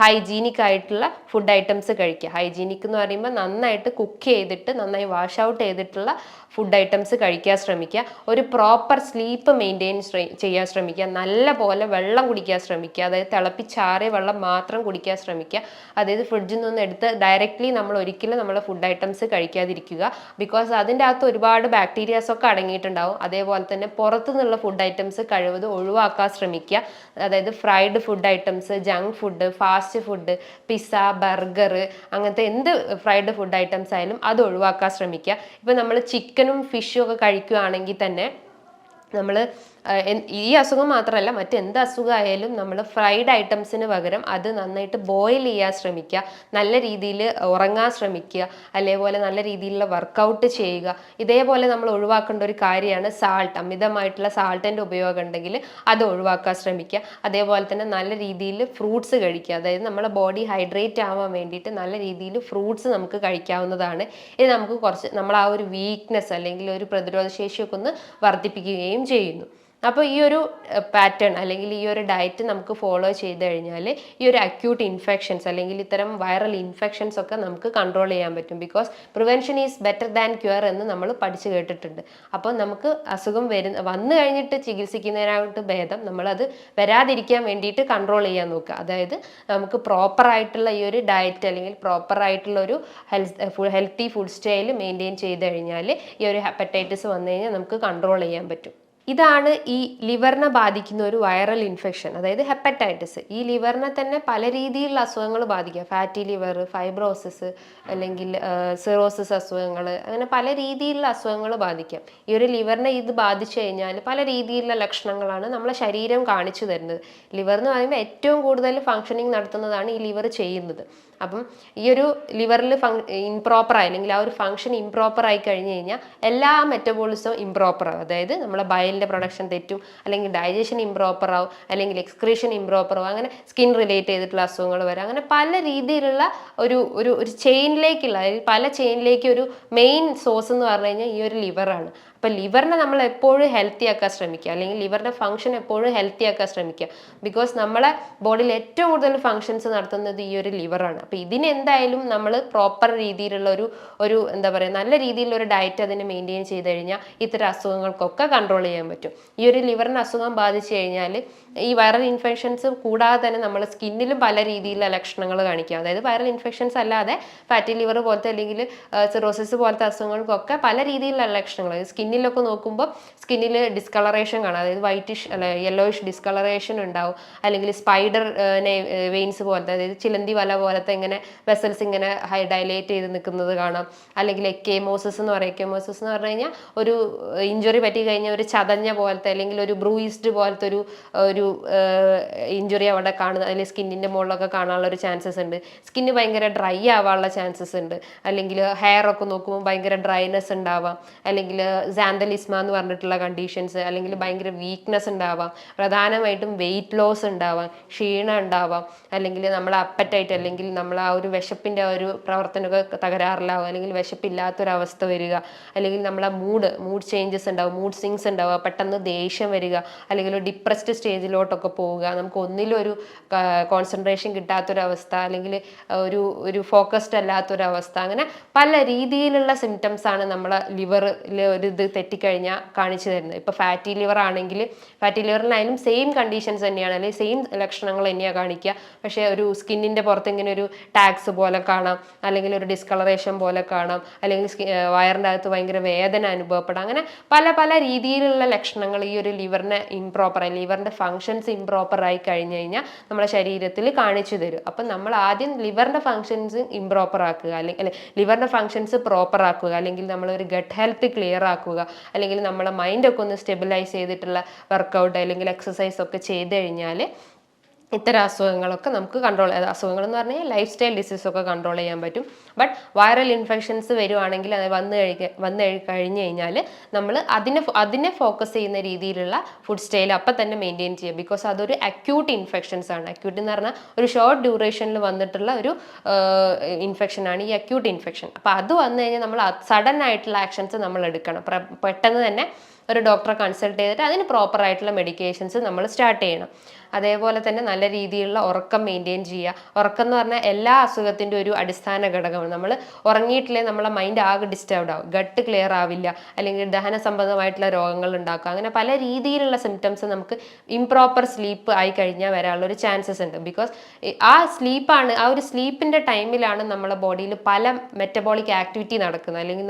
ഹൈജീനിക് ആയിട്ടുള്ള ഫുഡ് ഐറ്റംസ് കഴിക്കുക. ഹൈജീനിക് എന്ന് പറയുമ്പോൾ നന്നായിട്ട് കുക്ക് ചെയ്തിട്ട് നന്നായി വാഷ് ഔട്ട് ചെയ്തിട്ടുള്ള ഫുഡ് ഐറ്റംസ് കഴിക്കാൻ ശ്രമിക്കുക. ഒരു പ്രോപ്പർ സ്ലീപ്പ് മെയിൻറ്റെയിൻ ചെയ്യാൻ ശ്രമിക്കുക. നല്ല പോലെ വെള്ളം കുടിക്കാൻ ശ്രമിക്കുക. അതായത് തിളപ്പിച്ചാറിയ വെള്ളം മാത്രം കുടിക്കാൻ ശ്രമിക്കുക. അതായത് ഫ്രിഡ്ജിൽ നിന്ന് എടുത്ത് ഡയറക്റ്റ്ലി നമ്മൾ ഒരിക്കലും നമ്മളെ ഫുഡ് ഐറ്റംസ് കഴിക്കാതിരിക്കുക. ബിക്കോസ് അതിൻ്റെ അകത്ത് ഒരുപാട് ബാക്ടീരിയാസ് ഒക്കെ അടങ്ങിയിട്ടുണ്ടാവും. അതേപോലെ തന്നെ പുറത്തു നിന്നുള്ള ഫുഡ് ഐറ്റംസ് കഴിവതും ഒഴിവാക്കാൻ ശ്രമിക്കുക. അതായത് fried food items, junk food, fast food, pizza, burger, അങ്ങനത്തെ എന്ത് ഫ്രൈഡ് ഫുഡ് ഐറ്റംസ് ആയാലും അത് ഒഴിവാക്കാൻ ശ്രമിക്കുക. ഇപ്പം നമ്മൾ ചിക്കനും ഫിഷും ഒക്കെ കഴിക്കുകയാണെങ്കിൽ തന്നെ നമ്മൾ ഈ അസുഖം മാത്രമല്ല മറ്റെന്ത് അസുഖമായാലും നമ്മൾ ഫ്രൈഡ് ഐറ്റംസിന് പകരം അത് നന്നായിട്ട് ബോയിൽ ചെയ്യാൻ ശ്രമിക്കുക. നല്ല രീതിയിൽ ഉറങ്ങാൻ ശ്രമിക്കുക. അതേപോലെ നല്ല രീതിയിലുള്ള വർക്കൗട്ട് ചെയ്യുക. ഇതേപോലെ നമ്മൾ ഒഴിവാക്കേണ്ട ഒരു കാര്യമാണ് സാൾട്ട്. അമിതമായിട്ടുള്ള സാൾട്ടിൻ്റെ ഉപയോഗം ഉണ്ടെങ്കിൽ അത് ഒഴിവാക്കാൻ ശ്രമിക്കുക. അതേപോലെ തന്നെ നല്ല രീതിയിൽ ഫ്രൂട്ട്സ് കഴിക്കുക. അതായത് നമ്മളെ ബോഡി ഹൈഡ്രേറ്റ് ആവാൻ വേണ്ടിയിട്ട് നല്ല രീതിയിൽ ഫ്രൂട്ട്സ് നമുക്ക് കഴിക്കാവുന്നതാണ്. ഇത് നമുക്ക് കുറച്ച് നമ്മൾ ആ ഒരു വീക്ക്നെസ് അല്ലെങ്കിൽ ഒരു പ്രതിരോധ ശേഷിയൊക്കെ ഒന്ന് വർദ്ധിപ്പിക്കുകയും ചെയ്യുന്നു. അപ്പോൾ ഈ ഒരു പാറ്റേൺ അല്ലെങ്കിൽ ഈ ഒരു ഡയറ്റ് നമുക്ക് ഫോളോ ചെയ്ത് കഴിഞ്ഞാൽ ഈ ഒരു അക്യൂട്ട് ഇൻഫെക്ഷൻസ് അല്ലെങ്കിൽ ഇത്തരം വൈറൽ ഇൻഫെക്ഷൻസ് ഒക്കെ നമുക്ക് കൺട്രോൾ ചെയ്യാൻ പറ്റും. Because prevention is better than cure എന്ന് നമ്മൾ പഠിച്ചു കേട്ടിട്ടുണ്ട്. അപ്പോൾ നമുക്ക് അസുഖം വന്നു കഴിഞ്ഞിട്ട് ചികിത്സിക്കുന്നതിനായിട്ട് ഭേദം നമ്മളത് വരാതിരിക്കാൻ വേണ്ടിയിട്ട് കൺട്രോൾ ചെയ്യാൻ നോക്കുക. അതായത് നമുക്ക് പ്രോപ്പറായിട്ടുള്ള ഈ ഒരു ഡയറ്റ് അല്ലെങ്കിൽ പ്രോപ്പറായിട്ടുള്ള ഒരു ഹെൽത്തി ഫുഡ് സ്റ്റൈൽ മെയിൻറ്റെയിൻ ചെയ്ത് കഴിഞ്ഞാൽ ഈ ഒരു ഹെപ്പറ്റൈറ്റിസ് വന്നു കഴിഞ്ഞാൽ നമുക്ക് കൺട്രോൾ ചെയ്യാൻ പറ്റും. ഇതാണ് ഈ ലിവറിനെ ബാധിക്കുന്ന ഒരു വൈറൽ ഇൻഫെക്ഷൻ, അതായത് ഹെപ്പറ്റൈറ്റിസ്. ഈ ലിവറിനെ തന്നെ പല രീതിയിലുള്ള അസുഖങ്ങൾ ബാധിക്കുക. ഫാറ്റി ലിവർ, ഫൈബ്രോസിസ്, അല്ലെങ്കിൽ സിറോസിസ് അസുഖങ്ങൾ, അങ്ങനെ പല രീതിയിലുള്ള അസുഖങ്ങൾ ബാധിക്കാം. ഈ ഒരു ലിവറിനെ ഇത് ബാധിച്ചു കഴിഞ്ഞാൽ പല രീതിയിലുള്ള ലക്ഷണങ്ങളാണ് നമ്മളെ ശരീരം കാണിച്ചു തരുന്നത്. ലിവർ എന്ന് പറയുമ്പോൾ ഏറ്റവും കൂടുതൽ ഫങ്ഷനിങ് നടത്തുന്നതാണ് ഈ ലിവർ ചെയ്യുന്നത്. അപ്പം ഈ ഒരു ലിവറിൽ ഇംപ്രോപ്പറായി അല്ലെങ്കിൽ ആ ഒരു ഫംഗ്ഷൻ ഇംപ്രോപ്പറായി കഴിഞ്ഞ് കഴിഞ്ഞാൽ എല്ലാ മെറ്റബോളിസവും ഇംപ്രോപ്പറാവും. അതായത് നമ്മളെ ബയലിൻ്റെ പ്രൊഡക്ഷൻ തെറ്റും, അല്ലെങ്കിൽ ഡൈജഷൻ ഇംപ്രോപ്പറാവും, അല്ലെങ്കിൽ എക്സ്ക്രീഷൻ ഇംപ്രോപ്പറാവും, അങ്ങനെ സ്കിൻ റിലേറ്റ് ചെയ്തിട്ടുള്ള അസുഖങ്ങൾ വരാം. അങ്ങനെ പല രീതിയിലുള്ള ഒരു ഒരു ഒരു ചെയിനിലേക്കുള്ള, അതായത് പല ചെയിനിലേക്ക് ഒരു മെയിൻ സോഴ്സ് എന്ന് പറഞ്ഞു കഴിഞ്ഞാൽ ഈ ഒരു ലിവറാണ്. അപ്പം ലിവറിനെ നമ്മൾ എപ്പോഴും ഹെൽത്തി ആക്കാൻ ശ്രമിക്കുക, അല്ലെങ്കിൽ ലിവറിൻ്റെ ഫംഗ്ഷൻ എപ്പോഴും ഹെൽത്തി ആക്കാൻ ശ്രമിക്കുക. ബിക്കോസ് നമ്മളെ ബോഡിയിൽ ഏറ്റവും കൂടുതൽ ഫങ്ഷൻസ് നടത്തുന്നത് ഈ ഒരു ലിവറാണ്. അപ്പോൾ ഇതിനെന്തായാലും നമ്മൾ പ്രോപ്പർ രീതിയിലുള്ള ഒരു എന്താ പറയുക, നല്ല രീതിയിലുള്ള ഒരു ഡയറ്റ് അതിനെ മെയിൻറ്റെയിൻ ചെയ്ത് കഴിഞ്ഞാൽ ഇത്തരം അസുഖങ്ങൾക്കൊക്കെ കൺട്രോൾ ചെയ്യാൻ പറ്റും. ഈ ഒരു ലിവറിന് അസുഖം ബാധിച്ചു കഴിഞ്ഞാൽ ഈ വൈറൽ ഇൻഫെക്ഷൻസ് കൂടാതെ തന്നെ നമ്മൾ സ്കിന്നിലും പല രീതിയിലുള്ള ലക്ഷണങ്ങൾ കാണിക്കുക. അതായത് വൈറൽ ഇൻഫെക്ഷൻസ് അല്ലാതെ ഫാറ്റി ലിവർ പോലത്തെ അല്ലെങ്കിൽ സിറോസിസ് പോലത്തെ അസുഖങ്ങൾക്കൊക്കെ പല രീതിയിലുള്ള ലക്ഷണങ്ങൾ. സ്കിന്നിലൊക്കെ നോക്കുമ്പോൾ സ്കിന്നിൽ ഡിസ്കളറേഷൻ കാണാം, അതായത് വൈറ്റിഷ് അല്ല യെല്ലോയിഷ് ഡിസ്കളറേഷൻ ഉണ്ടാവും, അല്ലെങ്കിൽ സ്പൈഡർ വെയിൻസ് പോലത്തെ, അതായത് ചിലന്തി വല പോലത്തെ ഇങ്ങനെ വെസൽസ് ഇങ്ങനെ ഡയലേറ്റ് ചെയ്ത് നിൽക്കുന്നത് കാണാം. അല്ലെങ്കിൽ എക്കേമോസിസ് എന്ന് പറയും. എക്കേമോസിസ് എന്ന് പറഞ്ഞു കഴിഞ്ഞാൽ ഒരു ഇഞ്ചുറി പറ്റി കഴിഞ്ഞാൽ ഒരു ചതഞ്ഞ പോലത്തെ അല്ലെങ്കിൽ ഒരു ബ്രൂയിസ്ഡ് പോലത്തെ ഒരു ഇഞ്ചുറി അവിടെ കാണുന്ന, അല്ലെങ്കിൽ സ്കിന്നിൻ്റെ മുകളിലൊക്കെ കാണാനുള്ള ഒരു ചാൻസസ് ഉണ്ട്. സ്കിന്ന് ഭയങ്കര ഡ്രൈ ആവാനുള്ള ചാൻസസ് ഉണ്ട്. അല്ലെങ്കിൽ ഹെയർ ഒക്കെ നോക്കുമ്പോൾ ഭയങ്കര ഡ്രൈനെസ് ഉണ്ടാവാം, അല്ലെങ്കിൽ സാന്തലിസ്മ എന്ന് പറഞ്ഞിട്ടുള്ള കണ്ടീഷൻസ്, അല്ലെങ്കിൽ ഭയങ്കര വീക്ക്നെസ് ഉണ്ടാവാം, പ്രധാനമായിട്ടും വെയിറ്റ് ലോസ് ഉണ്ടാവാം, ക്ഷീണം ഉണ്ടാവാം, അല്ലെങ്കിൽ നമ്മളെ അപ്പറ്റൈറ്റ് അല്ലെങ്കിൽ നമ്മൾ ആ ഒരു വിശപ്പിൻ്റെ ആ ഒരു പ്രവർത്തനമൊക്കെ തകരാറിലാവും, അല്ലെങ്കിൽ വിശപ്പില്ലാത്തൊരവസ്ഥ വരിക, അല്ലെങ്കിൽ നമ്മളെ മൂഡ് ചേഞ്ചസ് ഉണ്ടാവും, മൂഡ് സ്വിങ്സ് ഉണ്ടാവുക, പെട്ടെന്ന് ദേഷ്യം വരിക, അല്ലെങ്കിൽ ഒരു ഡിപ്രസ്ഡ് സ്റ്റേജിലോട്ടൊക്കെ പോവുക, നമുക്ക് ഒന്നിലും ഒരു കോൺസെൻട്രേഷൻ കിട്ടാത്തൊരവസ്ഥ, അല്ലെങ്കിൽ ഒരു ഫോക്കസ്ഡ് അല്ലാത്തൊരവസ്ഥ, അങ്ങനെ പല രീതിയിലുള്ള സിംറ്റംസ് ആണ് നമ്മളെ ലിവറിൽ ഒരു ഇത് തെറ്റിക്കഴിഞ്ഞാൽ കാണിച്ചു തരുന്നത്. ഇപ്പോൾ ഫാറ്റി ലിവർ ആണെങ്കിൽ ഫാറ്റി ലിവറിനായാലും സെയിം കണ്ടീഷൻസ് തന്നെയാണ്, അല്ലെങ്കിൽ സെയിം ലക്ഷണങ്ങൾ തന്നെയാണ് കാണിക്കുക. പക്ഷേ ഒരു സ്കിന്നിൻ്റെ പുറത്ത് ഇങ്ങനെ ഒരു ടാക്സ് പോലെ കാണാം, അല്ലെങ്കിൽ ഒരു ഡിസ്കളറേഷൻ പോലെ കാണാം, അല്ലെങ്കിൽ വയറിൻ്റെ അകത്ത് ഭയങ്കര വേദന അനുഭവപ്പെടാം. അങ്ങനെ പല പല രീതിയിലുള്ള ലക്ഷണങ്ങൾ ഈ ഒരു ലിവറിൻ്റെ ഫങ്ഷൻസ് ഇംപ്രോപ്പറായി കഴിഞ്ഞു കഴിഞ്ഞാൽ നമ്മുടെ ശരീരത്തിൽ കാണിച്ചു തരും. അപ്പം നമ്മൾ ആദ്യം ലിവറിൻ്റെ ഫങ്ഷൻസ് ഇംപ്രോപ്പർ ആക്കുക, അല്ലെങ്കിൽ ലിവറിൻ്റെ ഫങ്ഷൻസ് പ്രോപ്പർ ആക്കുക, അല്ലെങ്കിൽ നമ്മളൊരു ഗട്ട് ഹെൽത്ത് ക്ലിയർ ആക്കുക, അല്ലെങ്കിൽ നമ്മളെ മൈൻഡൊക്കെ ഒന്ന് സ്റ്റെബിലൈസ് ചെയ്തിട്ടുള്ള വർക്കൗട്ട് അല്ലെങ്കിൽ എക്സസൈസ് ഒക്കെ ചെയ്ത് കഴിഞ്ഞാൽ ഇത്തരം അസുഖങ്ങളൊക്കെ നമുക്ക് കൺട്രോൾ, അസുഖങ്ങൾ എന്ന് പറഞ്ഞാൽ ലൈഫ് സ്റ്റൈൽ ഡിസീസൊക്കെ കൺട്രോൾ ചെയ്യാൻ പറ്റും. ബട്ട് വൈറൽ ഇൻഫെക്ഷൻസ് വരുവാണെങ്കിൽ അത് വന്നു കഴിഞ്ഞ് കഴിഞ്ഞാൽ നമ്മൾ അതിനെ ഫോക്കസ് ചെയ്യുന്ന രീതിയിലുള്ള ഫുഡ് സ്റ്റൈൽ അപ്പം തന്നെ മെയിൻറ്റെയിൻ ചെയ്യുക. ബിക്കോസ് അതൊരു അക്യൂട്ട് ഇൻഫെക്ഷൻസ് ആണ്. അക്യൂട്ട് എന്ന് പറഞ്ഞാൽ ഒരു ഷോർട്ട് ഡ്യൂറേഷനിൽ വന്നിട്ടുള്ള ഒരു ഇൻഫെക്ഷനാണ് ഈ അക്യൂട്ട് ഇൻഫെക്ഷൻ. അപ്പോൾ അത് വന്നു കഴിഞ്ഞാൽ നമ്മൾ സഡൻ ആയിട്ടുള്ള ആക്ഷൻസ് നമ്മൾ എടുക്കണം. പെട്ടെന്ന് തന്നെ ഒരു ഡോക്ടറെ കൺസൾട്ട് ചെയ്തിട്ട് അതിന് പ്രോപ്പറായിട്ടുള്ള മെഡിക്കേഷൻസ് നമ്മൾ സ്റ്റാർട്ട് ചെയ്യണം. അതേപോലെ തന്നെ നല്ല രീതിയിലുള്ള ഉറക്കം മെയിൻറ്റെയിൻ ചെയ്യുക. ഉറക്കം എന്ന് പറഞ്ഞാൽ എല്ലാ അസുഖത്തിൻ്റെ ഒരു അടിസ്ഥാന ഘടകമാണ്. നമ്മൾ ഉറങ്ങിയിട്ടില്ലേ നമ്മളെ മൈൻഡ് ആകെ ഡിസ്റ്റർബ്ഡ് ആവും, ഗട്ട് ക്ലിയർ ആവില്ല, അല്ലെങ്കിൽ ദഹന സംബന്ധമായിട്ടുള്ള രോഗങ്ങൾ ഉണ്ടാക്കുക. അങ്ങനെ പല രീതിയിലുള്ള സിംറ്റംസ് നമുക്ക് ഇംപ്രോപ്പർ സ്ലീപ്പ് ആയി കഴിഞ്ഞാൽ വരാനുള്ളൊരു ചാൻസസ് ഉണ്ട്. ബിക്കോസ് ആ ഒരു സ്ലീപ്പിൻ്റെ ടൈമിലാണ് നമ്മളെ ബോഡിയിൽ പല മെറ്റബോളിക് ആക്ടിവിറ്റി നടക്കുന്നത്. അല്ലെങ്കിൽ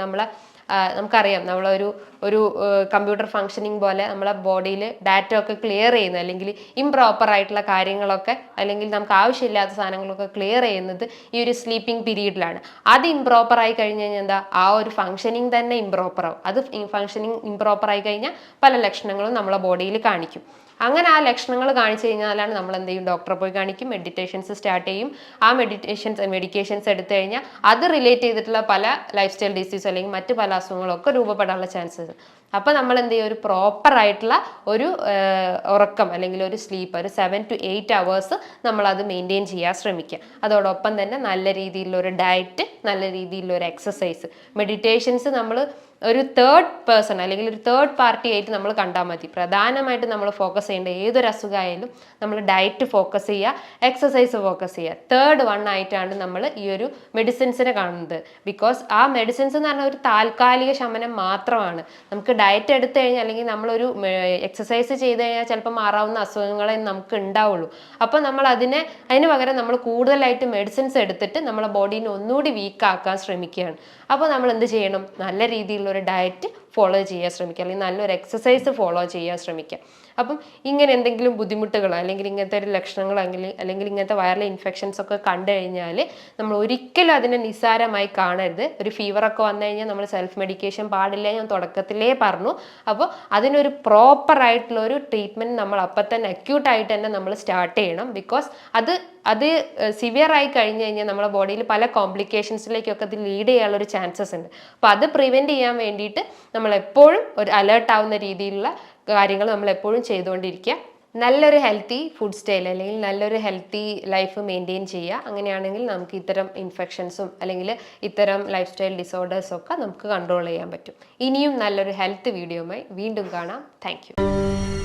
നമുക്കറിയാം ഒരു കമ്പ്യൂട്ടർ ഫങ്ഷനിങ് പോലെ നമ്മളെ ബോഡിയിൽ ഡാറ്റ ഒക്കെ ക്ലിയർ ചെയ്യുന്നത്, അല്ലെങ്കിൽ ഇംപ്രോപ്പർ ആയിട്ടുള്ള കാര്യങ്ങളൊക്കെ, അല്ലെങ്കിൽ നമുക്ക് ആവശ്യമില്ലാത്ത സാധനങ്ങളൊക്കെ ക്ലിയർ ചെയ്യുന്നത് ഈ ഒരു സ്ലീപ്പിംഗ് പീരീഡിലാണ്. അത് ഇംപ്രോപ്പർ ആയി കഴിഞ്ഞ് കഴിഞ്ഞാൽ എന്താ, ആ ഒരു ഫങ്ഷനിങ് തന്നെ ഇംപ്രോപ്പർ ആവും. അത് ഫങ്ഷനിങ് ഇംപ്രോപ്പർ ആയി കഴിഞ്ഞാൽ പല ലക്ഷണങ്ങളും നമ്മളെ ബോഡിയിൽ കാണിക്കും. അങ്ങനെ ആ ലക്ഷണങ്ങൾ കാണിച്ചു കഴിഞ്ഞാലാണ് നമ്മൾ എന്ത് ചെയ്യും, ഡോക്ടറെ പോയി കാണിക്കും, മെഡിറ്റേഷൻസ് സ്റ്റാർട്ട് ചെയ്യും. ആ മെഡിക്കേഷൻസ് എടുത്തു കഴിഞ്ഞാൽ അത് റിലേറ്റ് ചെയ്തിട്ടുള്ള പല ലൈഫ് സ്റ്റൈൽ ഡിസീസ് അല്ലെങ്കിൽ മറ്റ് പല അസുഖങ്ങളൊക്കെ രൂപപ്പെടാനുള്ള ചാൻസസ്. അപ്പോൾ നമ്മൾ എന്ത് ചെയ്യും, ഒരു പ്രോപ്പർ ആയിട്ടുള്ള ഒരു ഉറക്കം അല്ലെങ്കിൽ ഒരു സ്ലീപ്പ്, ഒരു 7 to 8 hours നമ്മളത് മെയിൻറ്റെയിൻ ചെയ്യാൻ ശ്രമിക്കുക. അതോടൊപ്പം തന്നെ നല്ല രീതിയിലുള്ള ഒരു ഡയറ്റ്, നല്ല രീതിയിലുള്ള ഒരു എക്സസൈസ്, മെഡിറ്റേഷൻസ് നമ്മൾ ഒരു തേർഡ് പേഴ്സൺ അല്ലെങ്കിൽ ഒരു തേർഡ് പാർട്ടി ആയിട്ട് നമ്മൾ കണ്ടാൽ മതി. പ്രധാനമായിട്ട് നമ്മൾ ഫോക്കസ് ചെയ്യേണ്ട ഏതൊരു അസുഖമായാലും നമ്മൾ ഡയറ്റ് ഫോക്കസ് ചെയ്യുക, എക്സസൈസ് ഫോക്കസ് ചെയ്യുക. തേർഡ് വൺ ആയിട്ടാണ് നമ്മൾ ഈ ഒരു മെഡിസിൻസിനെ കാണുന്നത്. ബിക്കോസ് ആ മെഡിസിൻസ് എന്ന് പറഞ്ഞാൽ ഒരു താൽക്കാലിക ശമനം മാത്രമാണ്. നമുക്ക് ഡയറ്റ് എടുത്തു കഴിഞ്ഞാൽ അല്ലെങ്കിൽ നമ്മളൊരു എക്സസൈസ് ചെയ്ത് കഴിഞ്ഞാൽ ചിലപ്പോൾ മാറാവുന്ന അസുഖങ്ങളെ നമുക്ക് ഉണ്ടാവുള്ളൂ. അപ്പോൾ നമ്മൾ അതിന് പകരം നമ്മൾ കൂടുതലായിട്ട് മെഡിസിൻസ് എടുത്തിട്ട് നമ്മളെ ബോഡീനെ ഒന്നുകൂടി വീക്കാക്കാൻ ശ്രമിക്കുകയാണ്. അപ്പോൾ നമ്മൾ എന്ത് ചെയ്യണം, നല്ല രീതിയിലുള്ള ഒരു ഡയറ്റ് ഫോളോ ചെയ്യാൻ ശ്രമിക്കുക, അല്ലെങ്കിൽ നല്ലൊരു എക്സസൈസ് ഫോളോ ചെയ്യാൻ ശ്രമിക്കുക. അപ്പം ഇങ്ങനെ എന്തെങ്കിലും ബുദ്ധിമുട്ടുകളോ അല്ലെങ്കിൽ ഇങ്ങനത്തെ ഒരു ലക്ഷണങ്ങളോ അല്ലെങ്കിൽ ഇങ്ങനത്തെ വൈറൽ ഇൻഫെക്ഷൻസ് ഒക്കെ കണ്ടു കഴിഞ്ഞാൽ നമ്മൾ ഒരിക്കലും അതിനെ നിസ്സാരമായി കാണരുത്. ഒരു ഫീവറൊക്കെ വന്നു കഴിഞ്ഞാൽ നമ്മൾ സെൽഫ് മെഡിക്കേഷൻ പാടില്ല, ഞാൻ തുടക്കത്തിലേ പറഞ്ഞു. അപ്പോൾ അതിനൊരു പ്രോപ്പർ ആയിട്ടുള്ള ഒരു ട്രീറ്റ്മെൻറ്റ് നമ്മൾ അപ്പം തന്നെ അക്യൂട്ടായിട്ട് തന്നെ നമ്മൾ സ്റ്റാർട്ട് ചെയ്യണം. ബിക്കോസ് അത് സിവിയർ ആയി കഴിഞ്ഞ് കഴിഞ്ഞാൽ നമ്മുടെ ബോഡിയിൽ പല കോംപ്ലിക്കേഷൻസിലേക്കൊക്കെ അത് ലീഡ് ചെയ്യാനുള്ളൊരു ചാൻസസ് ഉണ്ട്. അപ്പോൾ അത് പ്രിവെൻറ്റ് ചെയ്യാൻ വേണ്ടിയിട്ട് നമ്മൾ എപ്പോഴും ഒരു അലേർട്ട് ആവുന്ന രീതിയിലുള്ള കാര്യങ്ങൾ നമ്മൾ എപ്പോഴും ചെയ്തുകൊണ്ടിരിക്കുക. നല്ലൊരു ഹെൽത്തി ഫുഡ് സ്റ്റൈൽ അല്ലെങ്കിൽ നല്ലൊരു ഹെൽത്തി ലൈഫ് മെയിൻറ്റെയിൻ ചെയ്യുക. അങ്ങനെയാണെങ്കിൽ നമുക്ക് ഇത്തരം ഇൻഫെക്ഷൻസും അല്ലെങ്കിൽ ഇത്തരം ലൈഫ് സ്റ്റൈൽ ഡിസോർഡേഴ്സൊക്കെ നമുക്ക് കൺട്രോൾ ചെയ്യാൻ പറ്റും. ഇനിയും നല്ലൊരു ഹെൽത്ത് വീഡിയോയുമായി വീണ്ടും കാണാം. താങ്ക്